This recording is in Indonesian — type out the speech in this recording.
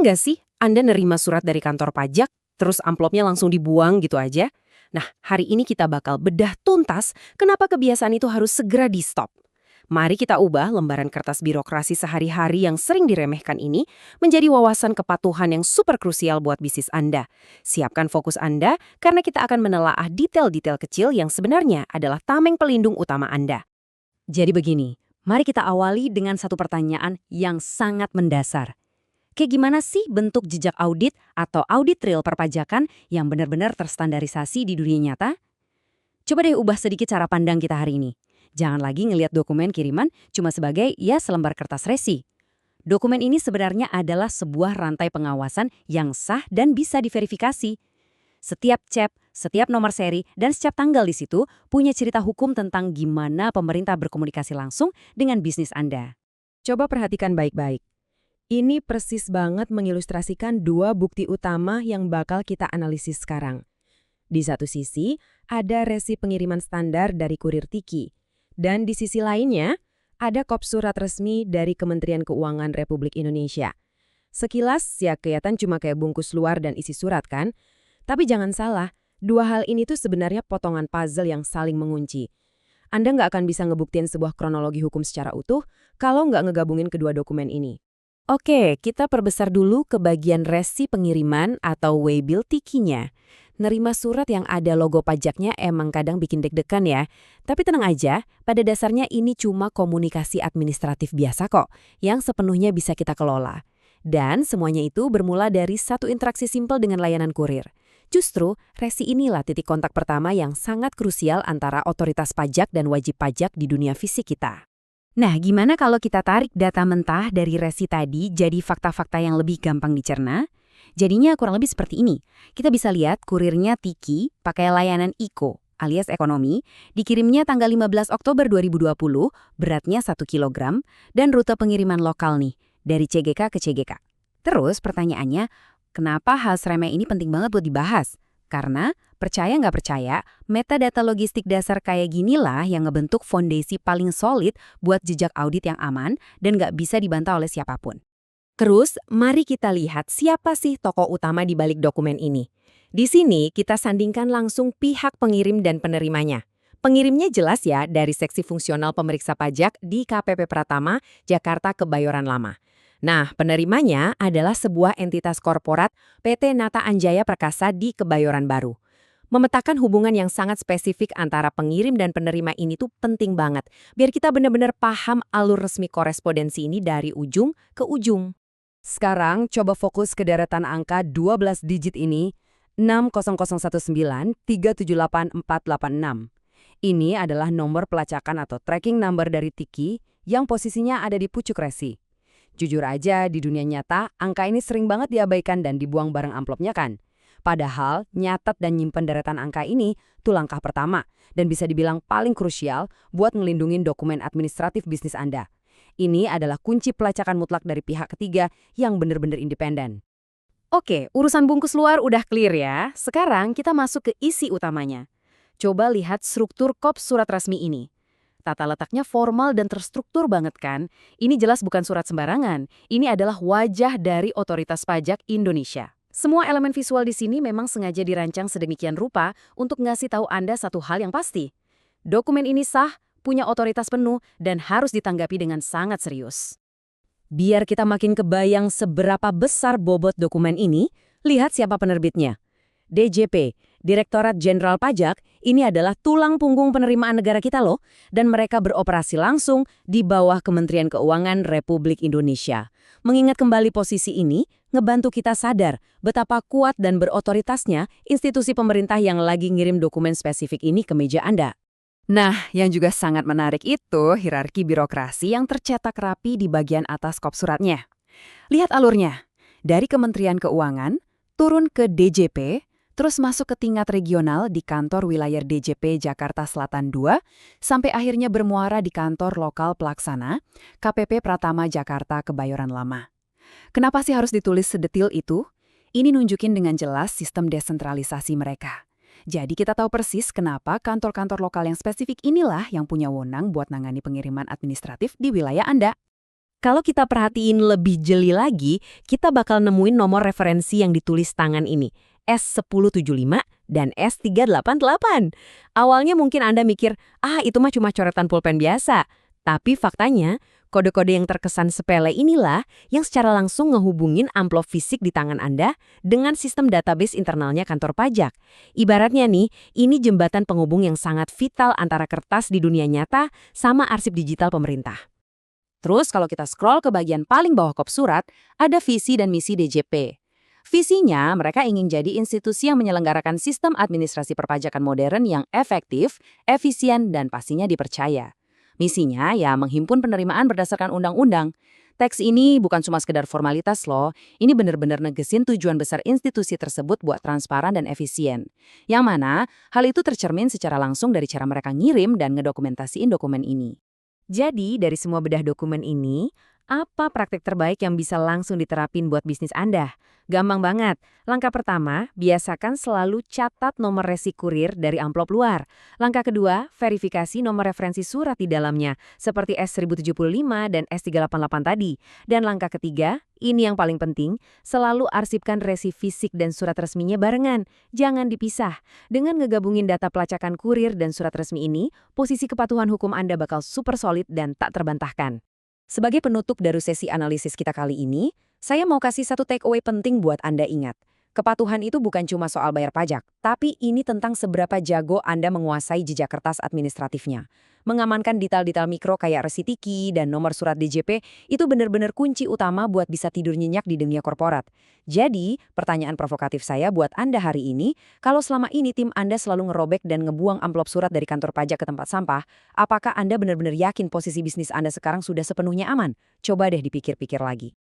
Sering nggak sih Anda nerima surat dari kantor pajak, terus amplopnya langsung dibuang gitu aja? Nah, hari ini kita bakal bedah tuntas kenapa kebiasaan itu harus segera di-stop. Mari kita ubah lembaran kertas birokrasi sehari-hari yang sering diremehkan ini menjadi wawasan kepatuhan yang super krusial buat bisnis Anda. Siapkan fokus Anda karena kita akan menelaah detail-detail kecil yang sebenarnya adalah tameng pelindung utama Anda. Jadi begini, mari kita awali dengan satu pertanyaan yang sangat mendasar. Kayak gimana sih bentuk jejak audit atau audit trail perpajakan yang benar-benar terstandarisasi di dunia nyata? Coba deh ubah sedikit cara pandang kita hari ini. Jangan lagi ngelihat dokumen kiriman cuma sebagai selembar kertas resi. Dokumen ini sebenarnya adalah sebuah rantai pengawasan yang sah dan bisa diverifikasi. Setiap cep, setiap nomor seri, dan setiap tanggal di situ punya cerita hukum tentang gimana pemerintah berkomunikasi langsung dengan bisnis Anda. Coba perhatikan baik-baik. Ini persis banget mengilustrasikan dua bukti utama yang bakal kita analisis sekarang. Di satu sisi, ada resi pengiriman standar dari kurir Tiki. Dan di sisi lainnya, ada kop surat resmi dari Kementerian Keuangan Republik Indonesia. Sekilas, ya kelihatan cuma kayak bungkus luar dan isi surat kan? Tapi jangan salah, dua hal ini tuh sebenarnya potongan puzzle yang saling mengunci. Anda nggak akan bisa ngebuktiin sebuah kronologi hukum secara utuh kalau nggak ngegabungin kedua dokumen ini. Oke, kita perbesar dulu ke bagian resi pengiriman atau waybill Tikinya. Nerima surat yang ada logo pajaknya emang kadang bikin deg-degan ya. Tapi tenang aja, pada dasarnya ini cuma komunikasi administratif biasa kok, yang sepenuhnya bisa kita kelola. Dan semuanya itu bermula dari satu interaksi simpel dengan layanan kurir. Justru, resi inilah titik kontak pertama yang sangat krusial antara otoritas pajak dan wajib pajak di dunia fisik kita. Nah, gimana kalau kita tarik data mentah dari resi tadi jadi fakta-fakta yang lebih gampang dicerna? Jadinya kurang lebih seperti ini. Kita bisa lihat kurirnya Tiki pakai layanan IKO alias ekonomi, dikirimnya tanggal 15 Oktober 2020, beratnya 1 kilogram, dan rute pengiriman lokal nih, dari CGK ke CGK. Terus pertanyaannya, kenapa hal seremeh ini penting banget buat dibahas? Karena, percaya nggak percaya, metadata logistik dasar kayak ginilah yang ngebentuk fondasi paling solid buat jejak audit yang aman dan nggak bisa dibantah oleh siapapun. Terus, mari kita lihat siapa sih tokoh utama di balik dokumen ini. Di sini, kita sandingkan langsung pihak pengirim dan penerimanya. Pengirimnya jelas ya dari seksi fungsional pemeriksa pajak di KPP Pratama, Jakarta Kebayoran Lama. Nah, penerimanya adalah sebuah entitas korporat PT Nata Anjaya Perkasa di Kebayoran Baru. Memetakan hubungan yang sangat spesifik antara pengirim dan penerima ini tuh penting banget, biar kita benar-benar paham alur resmi korespondensi ini dari ujung ke ujung. Sekarang coba fokus ke deretan angka 12 digit ini, 60019378486. Ini adalah nomor pelacakan atau tracking number dari Tiki yang posisinya ada di pucuk resi. Jujur aja, di dunia nyata, angka ini sering banget diabaikan dan dibuang bareng amplopnya kan? Padahal, nyatet dan nyimpen deretan angka ini tuh langkah pertama dan bisa dibilang paling krusial buat ngelindungin dokumen administratif bisnis Anda. Ini adalah kunci pelacakan mutlak dari pihak ketiga yang benar-benar independen. Oke, urusan bungkus luar udah clear ya. Sekarang kita masuk ke isi utamanya. Coba lihat struktur kop surat resmi ini. Tata letaknya formal dan terstruktur banget kan? Ini jelas bukan surat sembarangan. Ini adalah wajah dari Otoritas Pajak Indonesia. Semua elemen visual di sini memang sengaja dirancang sedemikian rupa untuk ngasih tahu Anda satu hal yang pasti. Dokumen ini sah, punya otoritas penuh, dan harus ditanggapi dengan sangat serius. Biar kita makin kebayang seberapa besar bobot dokumen ini, lihat siapa penerbitnya. DJP, Direktorat Jenderal Pajak, ini adalah tulang punggung penerimaan negara kita loh, dan mereka beroperasi langsung di bawah Kementerian Keuangan Republik Indonesia. Mengingat kembali posisi ini, ngebantu kita sadar betapa kuat dan berotoritasnya institusi pemerintah yang lagi ngirim dokumen spesifik ini ke meja Anda. Nah, yang juga sangat menarik itu hierarki birokrasi yang tercetak rapi di bagian atas kop suratnya. Lihat alurnya. Dari Kementerian Keuangan, turun ke DJP, terus masuk ke tingkat regional di kantor wilayah DJP Jakarta Selatan 2, sampai akhirnya bermuara di kantor lokal pelaksana, KPP Pratama Jakarta Kebayoran Lama. Kenapa sih harus ditulis sedetil itu? Ini nunjukin dengan jelas sistem desentralisasi mereka. Jadi kita tahu persis kenapa kantor-kantor lokal yang spesifik inilah yang punya wewenang buat nangani pengiriman administratif di wilayah Anda. Kalau kita perhatiin lebih jeli lagi, kita bakal nemuin nomor referensi yang ditulis tangan ini, S1075 dan S388. Awalnya mungkin Anda mikir, itu mah cuma coretan pulpen biasa. Tapi faktanya, kode-kode yang terkesan sepele inilah yang secara langsung ngehubungin amplop fisik di tangan Anda dengan sistem database internalnya kantor pajak. Ibaratnya nih, ini jembatan penghubung yang sangat vital antara kertas di dunia nyata sama arsip digital pemerintah. Terus kalau kita scroll ke bagian paling bawah kop surat, ada visi dan misi DJP. Visinya, mereka ingin jadi institusi yang menyelenggarakan sistem administrasi perpajakan modern yang efektif, efisien, dan pastinya dipercaya. Misinya ya menghimpun penerimaan berdasarkan undang-undang. Teks ini bukan cuma sekedar formalitas loh, ini benar-benar negesin tujuan besar institusi tersebut buat transparan dan efisien. Yang mana, hal itu tercermin secara langsung dari cara mereka ngirim dan ngedokumentasiin dokumen ini. Jadi, dari semua bedah dokumen ini, apa praktik terbaik yang bisa langsung diterapin buat bisnis Anda? Gampang banget. Langkah pertama, biasakan selalu catat nomor resi kurir dari amplop luar. Langkah kedua, verifikasi nomor referensi surat di dalamnya, seperti S1075 dan S388 tadi. Dan langkah ketiga, ini yang paling penting, selalu arsipkan resi fisik dan surat resminya barengan. Jangan dipisah. Dengan ngegabungin data pelacakan kurir dan surat resmi ini, posisi kepatuhan hukum Anda bakal super solid dan tak terbantahkan. Sebagai penutup dari sesi analisis kita kali ini, saya mau kasih satu takeaway penting buat Anda ingat. Kepatuhan itu bukan cuma soal bayar pajak, tapi ini tentang seberapa jago Anda menguasai jejak kertas administratifnya. Mengamankan detail-detail mikro kayak resi tiki dan nomor surat DJP itu benar-benar kunci utama buat bisa tidur nyenyak di dunia korporat. Jadi, pertanyaan provokatif saya buat Anda hari ini, kalau selama ini tim Anda selalu ngerobek dan ngebuang amplop surat dari kantor pajak ke tempat sampah, apakah Anda benar-benar yakin posisi bisnis Anda sekarang sudah sepenuhnya aman? Coba deh dipikir-pikir lagi.